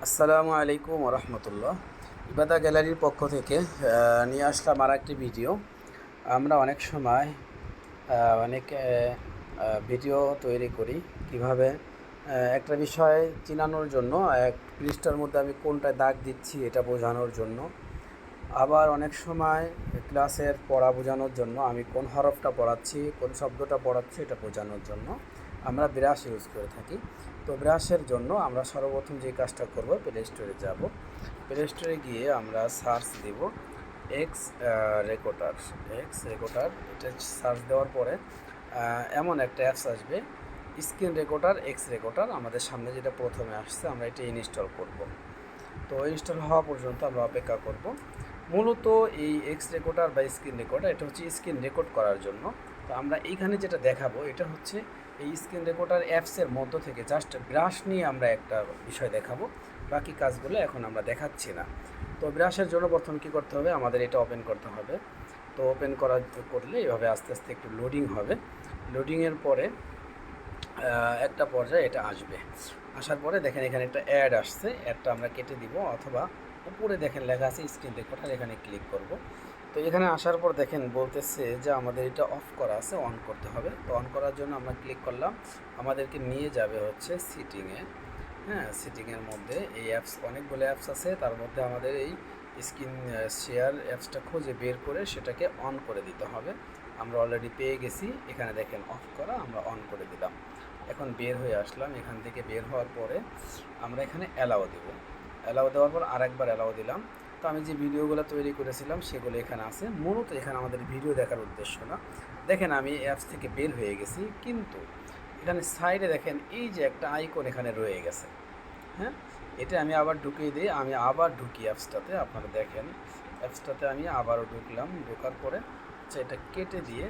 আসসালামু আলাইকুম রহমতুল্লাহ। ইবাদা গ্যালারির পক্ষ থেকে নিয়ে আসলাম আর একটি ভিডিও। আমরা অনেক সময় অনেক ভিডিও তৈরি করি কিভাবে একটা বিষয় চিনানোর জন্য, এক পৃষ্ঠার মধ্যে আমি কোনটা দাগ দিচ্ছি এটা বোঝানোর জন্য। আবার অনেক সময় ক্লাসের পড়া বোঝানোর জন্য আমি কোন হরফটা পড়াচ্ছি, কোন শব্দটা পড়াচ্ছি এটা বোঝানোর জন্য আমরা ব্রাশ ইউজ করে থাকি। তো ব্রাশের জন্য আমরা সর্বপ্রথম যে কাজটা করব, প্লে স্টোরে যাব। প্লে স্টোরে গিয়ে আমরা সার্চ দেব এক্স রেকর্ডার। এটা সার্চ দেওয়ার পরে এমন একটা অ্যাপস আসবে, স্ক্রিন রেকর্ডার, এক্স রেকর্ডার। আমাদের সামনে যেটা প্রথমে আসছে আমরা এটা ইনস্টল করব। তো ইনস্টল হওয়া পর্যন্ত আমরা অপেক্ষা করব। মূলত এই এক্স রেকর্ডার বা স্ক্রিন রেকর্ডার, এটা হচ্ছে স্ক্রিন রেকর্ড করার জন্য। তো আমরা এইখানে যেটা দেখাবো এটা হচ্ছে এই স্ক্রিন রেকর্ডার অ্যাপসের মধ্য থেকে জাস্ট ব্রাশ নিয়ে আমরা একটা বিষয় দেখাবো, বাকি কাজগুলো এখন আমরা দেখাচ্ছি না। তো ব্রাশের জন্য প্রথম কী করতে হবে, আমাদের এটা ওপেন করতে হবে। তো ওপেন করলে এভাবে আস্তে আস্তে একটু লোডিং হবে। লোডিংয়ের পরে একটা পর্যায়ে এটা আসবে। আসার পরে দেখেন এখানে একটা অ্যাড আসছে, অ্যাডটা আমরা কেটে দিব, অথবা উপরে দেখেন লেখা আছে স্ক্রিন রেকর্ডার, এখানে ক্লিক করব। তো এখানে আসার পর দেখেন বলতেছে যে আমাদের এটা অফ করা আছে, অন করতে হবে। তো অন করার জন্য আমরা ক্লিক করলাম, আমাদেরকে নিয়ে যাবে হচ্ছে সিটিংয়ে। হ্যাঁ, সিটিংয়ের মধ্যে এই অ্যাপস, অনেকগুলো অ্যাপস আছে, তার মধ্যে আমাদের এই স্ক্রিন শেয়ার অ্যাপসটা খুঁজে বের করে সেটাকে অন করে দিতে হবে। আমরা অলরেডি পেয়ে গেছি, এখানে দেখেন অফ করা, আমরা অন করে দিলাম। এখন বের হয়ে আসলাম। এখান থেকে বের হওয়ার পরে আমরা এখানে অ্যালাও দেব। অ্যালাও দেওয়ার পর আরেকবার অ্যালাও দিলাম। তো আমি যে ভিডিওগুলো তৈরি করেছিলাম সেগুলো এখানে আছে। মূলত এখানে আমাদের ভিডিও দেখার উদ্দেশ্য না। দেখেন আমি অ্যাপস থেকে বের হয়ে গেছি, কিন্তু এখানে সাইডে দেখেন এই যে একটা আইকন এখানে রয়ে গেছে। হ্যাঁ, এটা আমি আবার ঢুকিয়ে দিই। আমি আবার ঢুকি অ্যাপসটাতে, আপনারা দেখেন অ্যাপসটাতে আমি আবারও ঢুকলাম। ঢোকার পরে আচ্ছা এটা কেটে দিয়ে,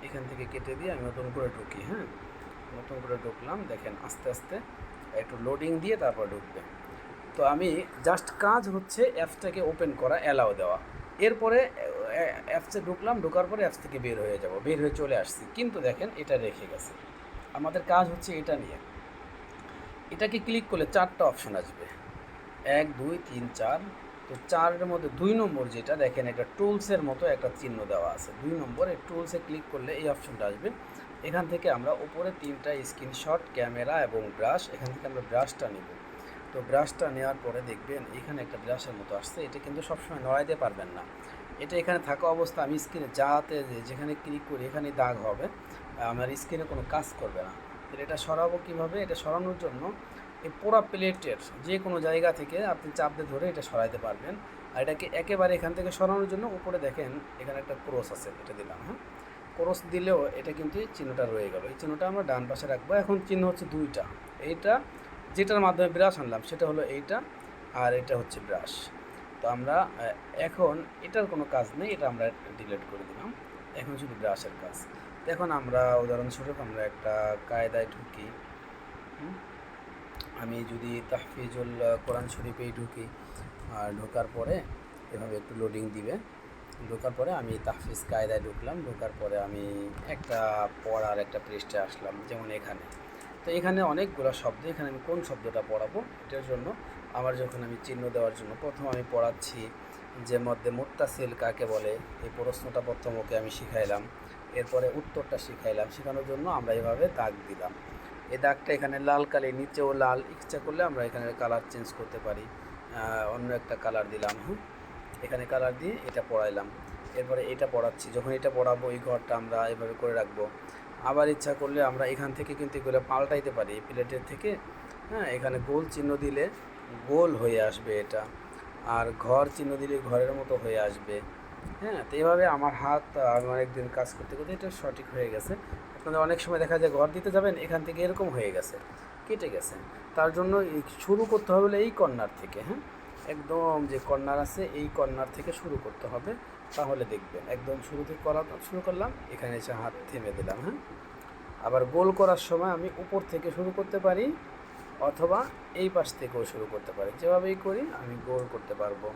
এখান থেকে কেটে দিয়ে আমি নতুন করে ঢুকি। হ্যাঁ, নতুন করে ঢুকলাম। দেখেন আস্তে আস্তে একটু লোডিং দিয়ে তারপর ঢুকবে। তো আমি জাস্ট কাজ হচ্ছে অ্যাপসটাকে ওপেন করা, অ্যালাও দেওয়া। এরপরে অ্যাপসে ঢুকলাম, ঢোকার পরে অ্যাপস থেকে বের হয়ে যাব, বের হয়ে চলে আসছি, কিন্তু দেখেন এটা রেখে গেছে। আমাদের কাজ হচ্ছে এটা নিয়ে। এটাকে ক্লিক করলে 4টা অপশন আসবে, 1 2 3 4। তো 4-এর মধ্যে 2 নম্বর যেটা দেখেন, একটা টুলসের মতো একটা চিহ্ন দেওয়া আছে। 2 নম্বর এই টুলসে ক্লিক করলে এই অপশনটা আসবে। এখান থেকে আমরা উপরে 3টা স্ক্রিনশট, ক্যামেরা এবং ব্রাশ, এখান থেকে আমরা ব্রাশটা নেব। তো ব্রাশটা নেওয়ার পরে দেখবেন এখানে একটা ব্রাশের মতো আসছে। এটা কিন্তু সবসময় নড়াইতে পারবেন না। এটা এখানে থাকা অবস্থা আমি স্ক্রিনে যাতে যেখানে ক্লিক করি এখানেই দাগ হবে, আমার স্ক্রিনে কোনো কাজ করবে না। এটা সরাবো কীভাবে? এটা সরানোর জন্য এই পুরো প্লেটের যে কোনো জায়গা থেকে আপনি চাপ দিয়ে ধরে এটা সরাইতে পারবেন। আর এটাকে একেবারে এখান থেকে সরানোর জন্য উপরে দেখেন এখানে একটা ক্রস আছে, এটা দিলাম। হ্যাঁ, ক্রস দিলেও এটা কিন্তু এই চিহ্নটা রয়ে গেল। এই চিহ্নটা আমরা ডান পাশে রাখবো। এখন চিহ্ন হচ্ছে 2টা। এইটা যেটার মাধ্যমে ব্রাশ আনলাম সেটা হলো এইটা, আর এটা হচ্ছে ব্রাশ। তো আমরা এখন এটার কোনো কাজ নেই, এটা আমরা ডিলিট করে দিলাম। এখন শুধু ব্রাশের কাজ। তো এখন আমরা উদাহরণস্বরূপ আমরা একটা কায়দায় ঢুকি। আমি যদি তাহফিজুল কোরআন শরীফেই ঢুকি, আর ঢোকার পরে এভাবে একটু লোডিং দিবে। ঢোকার পরে আমি তাহফিজ কায়দায় ঢুকলাম। ঢোকার পরে আমি একটা পড়ার একটা পৃষ্ঠায় আসলাম, যেমন এখানে। তো এখানে অনেকগুলো শব্দ, এখানে আমি কোন শব্দটা পড়াবো এটার জন্য আমার, যখন আমি চিহ্ন দেওয়ার জন্য প্রথম আমি পড়াচ্ছি যে মধ্যে মুত্তাসিল কাকে বলে, এই প্রশ্নটা প্রথম ওকে আমি শিখাইলাম। এরপরে উত্তরটা শিখাইলাম। শেখানোর জন্য আমরা এভাবে দাগ দিলাম। এই দাগটা এখানে লাল কালি, নিচেও লাল, ইচ্ছা করলে আমরা এখানে কালার চেঞ্জ করতে পারি, অন্য একটা কালার দিলাম। হ্যাঁ, এখানে কালার দিয়ে এটা পড়াইলাম। এরপরে এটা পড়াচ্ছি, যখন এটা পড়াবো এই ঘরটা আমরা এভাবে করে রাখবো। আবার ইচ্ছা করলে আমরা এখান থেকে কিন্তু এগুলো পাল্টাইতে পারি প্লেটের থেকে। হ্যাঁ, এখানে গোল চিহ্ন দিলে গোল হয়ে আসবে এটা, আর ঘর চিহ্ন দিলে ঘরের মতো হয়ে আসবে। হ্যাঁ, তো এইভাবে আমার হাত, আমি অনেকদিন কাজ করতে করতে এটা সঠিক হয়ে গেছে। আপনাদের অনেক সময় দেখা যায় ঘর দিতে যাবেন, এখান থেকে এরকম হয়ে গেছে, কেটে গেছে। তার জন্য শুরু করতে হবে এই কর্নার থেকে। হ্যাঁ, একদম যে কর্নার আছে এই কর্নার থেকে শুরু করতে হবে, তাহলে দেখবেন একদম শুরু থেকে শুরু করলাম, এখানে এসে হাত থেমে দিলাম। হ্যাঁ, আবার গোল করার সময় আমি উপর থেকে শুরু করতে পারি, অথবা এই পাশ থেকেও শুরু করতে পারি। যেভাবেই করি আমি গোল করতে পারবো।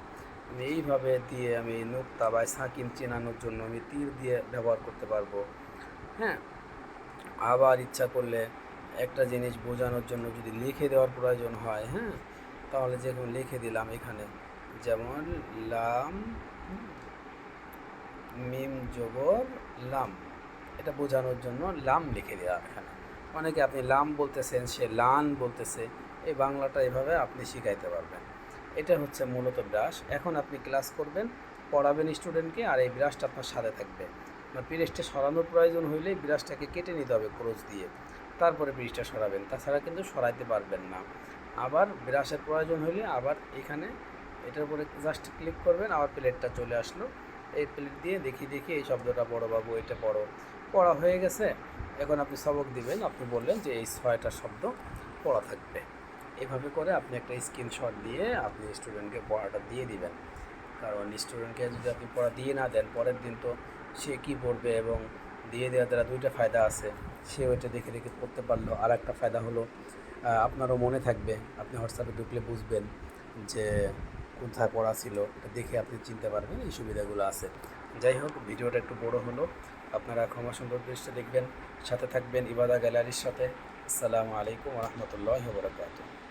আমি এইভাবে দিয়ে আমি নুক্তা বা সাকিন চেনানোর জন্য আমি তীর দিয়ে ব্যবহার করতে পারবো। হ্যাঁ, আবার ইচ্ছা করলে একটা জিনিস বোঝানোর জন্য যদি লিখে দেওয়ার প্রয়োজন হয়, হ্যাঁ, তাহলে যেমন লিখে দিলাম এখানে, যেমন লাম মিম জবর লাম, এটা বোঝানোর জন্য লাম লিখে দিলাম এখানে। অনেকে আপনি লাম বলতেছেন, সে লান বলতেছে, এই বাংলাটা এভাবে আপনি শিখাইতে পারবেন। এটা হচ্ছে মূলত ব্রাশ। এখন আপনি ক্লাস করবেন, পড়াবেন স্টুডেন্টকে, আর এই ব্রাশটা আপনার সাথে থাকবে। আপনার ব্রাশটা সরানোর প্রয়োজন হইলে ব্রাশটাকে কেটে নিতে হবে ক্রোচ দিয়ে, তারপরে ব্রাশটা সরাবেন, তাছাড়া কিন্তু সরাইতে পারবেন না। আবার ব্রাশের প্রয়োজন হইলে আবার এখানে এটার উপরে জাস্ট ক্লিক করবেন, আবার প্লেটটা চলে আসলো। এই প্লেট দিয়ে দেখি এই শব্দটা বড় বাবু, এটা পড়ো, পড়া হয়ে গেছে। এখন আপনি সবক দিবেন, আপনি বললেন যে এই 6টা শব্দ পড়া থাকবে। এভাবে করে আপনি একটা স্ক্রিনশট দিয়ে আপনি স্টুডেন্টকে পড়াটা দিয়ে দিবেন। কারণ স্টুডেন্টকে যদি আপনি পড়া দিয়ে না দেন, পরের দিন তো সে কী পড়বে, এবং দিয়ে দেওয়ার দ্বারা দুইটা ফায়দা আছে, সে ওইটা দেখে দেখে পড়তে পারলো, আর একটা ফায়দা হলো আপনারও মনে থাকবে, আপনি হোয়াটসঅ্যাপে ঢুকলে বুঝবেন যে কোথায় পড়া ছিল, এটা দেখে আপনি চিনতে পারবেন, এই সুবিধাগুলো আছে। যাই হোক, ভিডিওটা একটু বড় হলো, আপনারা ক্ষমা সুন্দর দৃষ্টি দেখবেন, সাথে থাকবেন ইবাদা গ্যালারির সাথে। আসসালামু আলাইকুম ওয়া রাহমাতুল্লাহি ওয়া বারাকাতুহু।